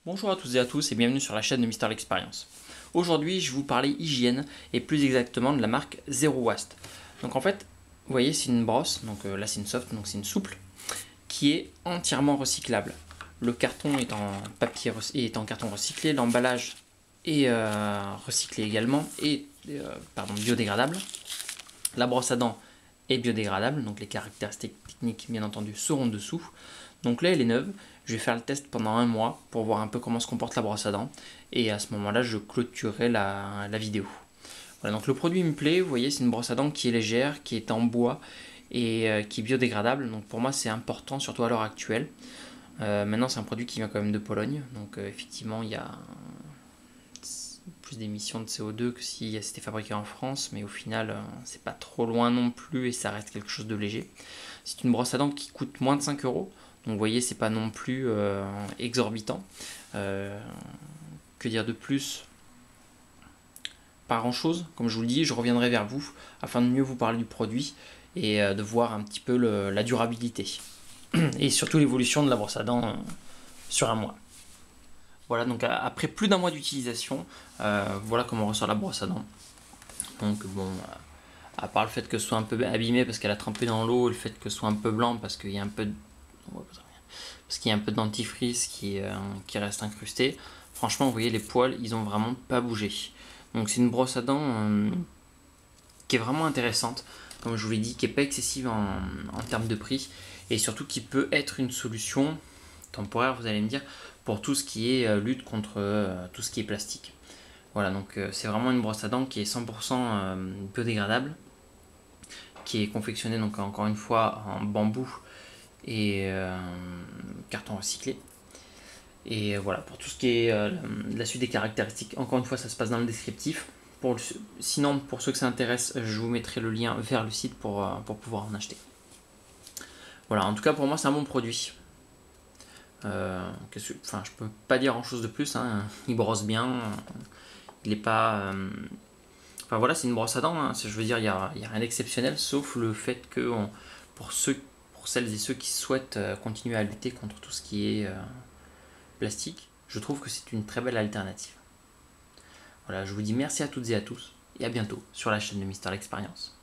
Bonjour à toutes et à tous et bienvenue sur la chaîne de Mister L'Expérience. Aujourd'hui, je vais vous parler hygiène et plus exactement de la marque Zero Waste. Donc en fait, vous voyez, c'est une brosse, donc là c'est une soft, donc c'est une souple, qui est entièrement recyclable. Le carton est en papier est en carton recyclé, l'emballage est recyclé également et biodégradable. La brosse à dents est biodégradable, donc les caractéristiques techniques bien entendu seront dessous. Donc là elle est neuve, je vais faire le test pendant un mois pour voir un peu comment se comporte la brosse à dents et à ce moment là je clôturerai la vidéo. Voilà, donc le produit me plaît, vous voyez c'est une brosse à dents qui est légère, qui est en bois et qui est biodégradable, donc pour moi c'est important surtout à l'heure actuelle. Maintenant c'est un produit qui vient quand même de Pologne, donc effectivement il y a plus d'émissions de CO2 que si c'était fabriqué en France, mais au final c'est pas trop loin non plus et ça reste quelque chose de léger. C'est une brosse à dents qui coûte moins de 5 euros, donc vous voyez c'est pas non plus exorbitant. Que dire de plus? Pas grand chose, comme je vous le dis, je reviendrai vers vous afin de mieux vous parler du produit et de voir un petit peu la durabilité et surtout l'évolution de la brosse à dents sur un mois. Voilà, donc après plus d'un mois d'utilisation, voilà comment ressort la brosse à dents. Donc bon, à part le fait que ce soit un peu abîmé parce qu'elle a trempé dans l'eau, le fait que ce soit un peu blanc parce qu'il y a un peu de, parce qu'il y a un peu de dentifrice qui reste incrusté. Franchement, vous voyez, les poils, ils ont vraiment pas bougé. Donc c'est une brosse à dents qui est vraiment intéressante, comme je vous l'ai dit, qui n'est pas excessive en termes de prix et surtout qui peut être une solution temporaire, vous allez me dire, pour tout ce qui est lutte contre tout ce qui est plastique. Voilà, donc c'est vraiment une brosse à dents qui est 100% biodégradable, qui est confectionnée donc encore une fois en bambou et carton recyclé. Et voilà, pour tout ce qui est la suite des caractéristiques, encore une fois ça se passe dans le descriptif. Sinon, pour ceux que ça intéresse, je vous mettrai le lien vers le site pour pouvoir en acheter. Voilà, en tout cas pour moi c'est un bon produit. Je peux pas dire grand chose de plus, hein. Il brosse bien, il est pas... Enfin voilà, c'est une brosse à dents, hein. Je veux dire, il n'y a rien d'exceptionnel, sauf le fait que pour celles et ceux qui souhaitent continuer à lutter contre tout ce qui est plastique, je trouve que c'est une très belle alternative. Voilà, je vous dis merci à toutes et à tous, et à bientôt sur la chaîne de Mister L'Expérience.